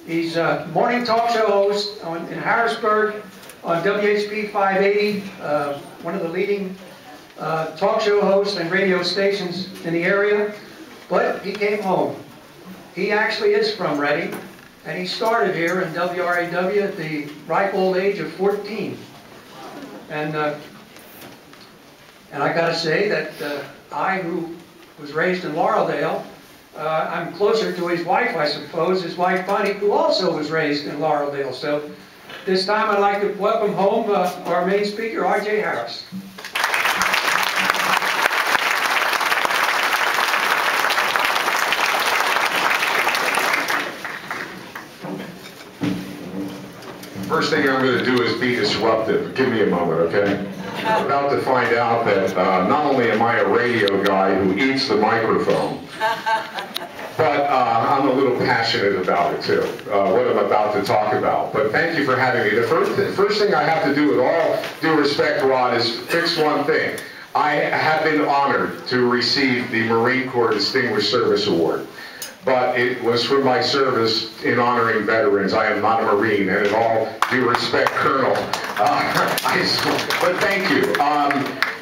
He's a morning talk show host in Harrisburg on WHP 580, one of the leading talk show hosts and radio stations in the area. But he came home. He actually is from Reading, and he started here in WRAW at the ripe old age of 14. And I got to say that I, who was raised in Laureldale, I'm closer to his wife, I suppose, his wife Bonnie, who also was raised in Laureldale. So this time I'd like to welcome home our main speaker, R.J. Harris. First thing I'm going to do is be disruptive. Give me a moment, okay? I'm about to find out that not only am I a radio guy who eats the microphone, but I'm a little passionate about it too, what I'm about to talk about. But thank you for having me. The first thing I have to do, with all due respect, Rod, is fix one thing. I have been honored to receive the Marine Corps Distinguished Service Award. But it was for my service in honoring veterans. I am not a Marine, and in all due respect, Colonel. But thank you.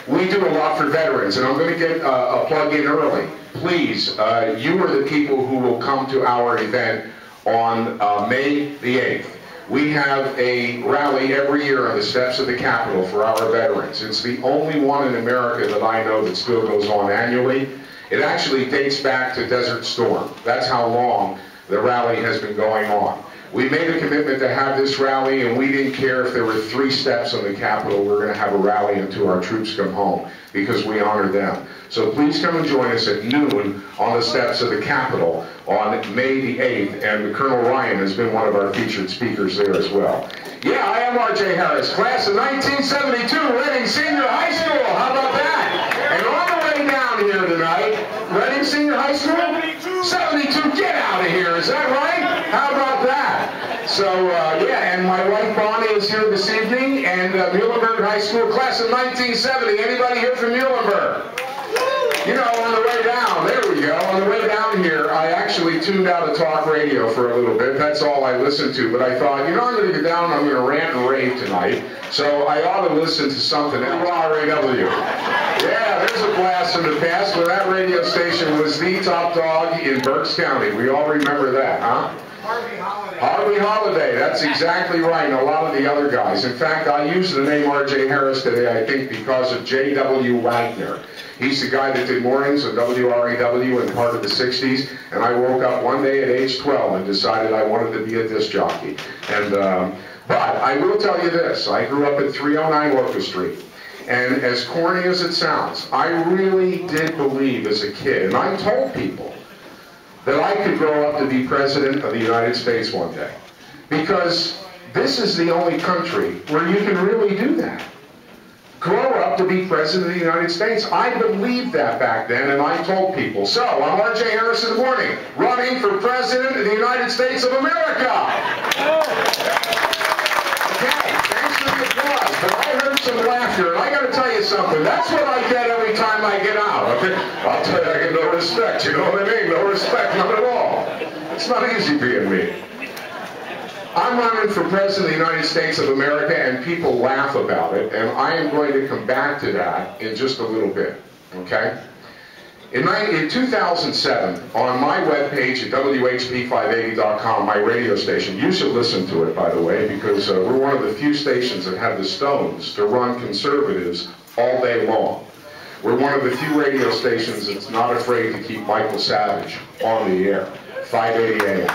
We do a lot for veterans, and I'm going to get a plug in early. Please, you are the people who will come to our event on May the 8th. We have a rally every year on the steps of the Capitol for our veterans. It's the only one in America that I know that still goes on annually. It actually dates back to Desert Storm. That's how long the rally has been going on. We made a commitment to have this rally, and we didn't care if there were 3 steps on the Capitol. We're going to have a rally until our troops come home, because we honor them. So please come and join us at noon on the steps of the Capitol on May the 8th, and Colonel Ryan has been one of our featured speakers there as well. Yeah, I am R.J. Harris, class of 1972, Reading Senior High School. How about that? And on the way down here tonight, Reading Senior High School? 72, get out of here, is that right? How about that? So, yeah, and my wife Bonnie is here this evening, and Muhlenberg High School, class of 1970. Anybody here from Muhlenberg? You know, on the way down, there we go, on the way down here, I actually tuned out of talk radio for a little bit. That's all I listened to, but I thought, you know, I'm going to go down and I'm going to rant and rave tonight, so I ought to listen to something. WRAW. Yeah, there's a blast from the past when that radio station was the top dog in Berks County. We all remember that, huh? Harvey Holiday, that's exactly right, and a lot of the other guys. In fact, I use the name R.J. Harris today, I think, because of J.W. Wagner. He's the guy that did mornings on WRAW in part of the 60s, and I woke up one day at age 12 and decided I wanted to be a disc jockey. And, but I will tell you this, I grew up at 309 Orchard Street. And as corny as it sounds, I really did believe as a kid, and I told people, that I could grow up to be President of the United States one day. Because this is the only country where you can really do that. Grow up to be President of the United States. I believed that back then, and I told people. So, I'm R.J. Harris in the morning, running for President of the United States of America. Okay, thanks for the applause, but I heard some laughter, and I got to tell you something. That's what I get every time I get out. Okay? I'll tell you, I get no respect. You know what I mean? No respect, not at all. It's not easy being me. I'm running for President of the United States of America, and people laugh about it, and I am going to come back to that in just a little bit. Okay? In 2007, on my webpage at WHP580.com, my radio station, you should listen to it, by the way, because we're one of the few stations that have the stones to run conservatives all day long. We're one of the few radio stations that's not afraid to keep Michael Savage on the air. 580 AM.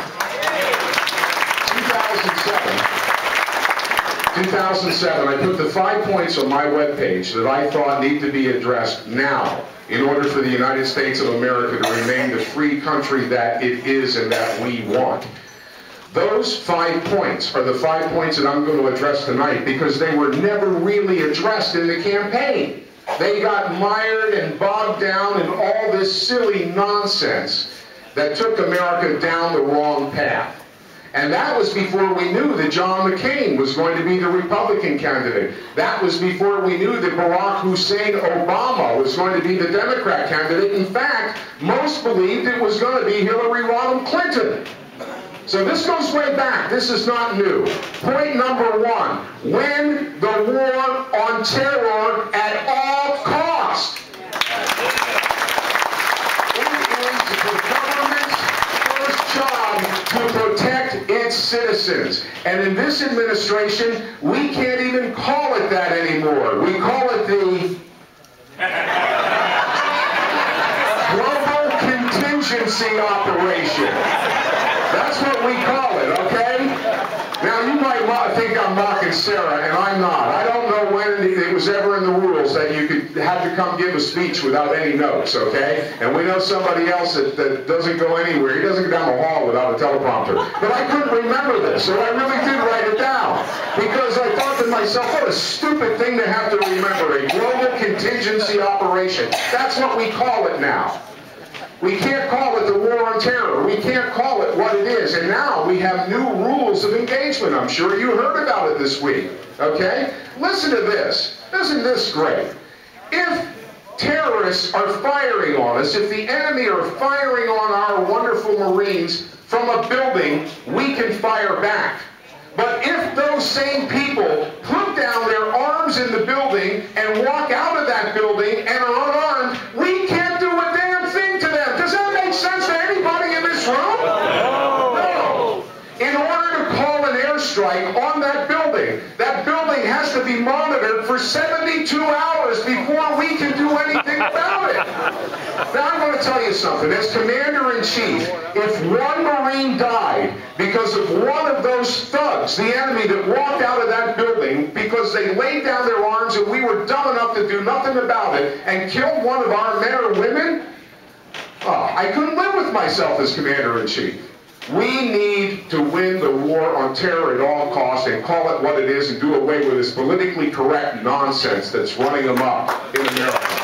2007, I put the 5 points on my webpage that I thought need to be addressed now in order for the United States of America to remain the free country that it is and that we want. Those 5 points are the 5 points that I'm going to address tonight because they were never really addressed in the campaign. They got mired and bogged down in all this silly nonsense that took America down the wrong path. And that was before we knew that John McCain was going to be the Republican candidate. That was before we knew that Barack Hussein Obama was going to be the Democrat candidate. In fact, most believed it was going to be Hillary Rodham Clinton. So this goes way back. This is not new. Point number one, win the war on terror at all costs. It is the government's first job to protect its citizens. And in this administration, we can't even call it that anymore. We call it the Global Contingency Operation. That's what we call it, okay? Now, you might think I'm mocking Sarah, and I'm not. I don't know when it was ever in the rules that you could have to come give a speech without any notes, okay? And we know somebody else that doesn't go anywhere. He doesn't go down the hall without a teleprompter. But I couldn't remember this, so I really did write it down. Because I thought to myself, what a stupid thing to have to remember. A Global Contingency Operation. That's what we call it now. We can't call it the war on terror. We can't call it what it is. And now we have new rules of engagement. I'm sure you heard about it this week. Okay? Listen to this. Isn't this great? If terrorists are firing on us, if the enemy are firing on our wonderful Marines from a building, we can fire back. But if those same people put down their arms in the building and walk out of that building and are unarmed, we can't do a damn thing to them. Does that make sense to anybody in this room? No. In order to call an airstrike on that building has to be monitored for 72 hours before we can do anything about it. Now I'm going to tell you something. As Commander-in-Chief, if one Marine died because of one of those thugs, the enemy that walked out of that building because they laid down their arms and we were dumb enough to do nothing about it and killed one of our men or women, I couldn't live with myself as Commander-in-Chief. We need to win the war on terror at all costs and call it what it is and do away with this politically correct nonsense that's running amok in America.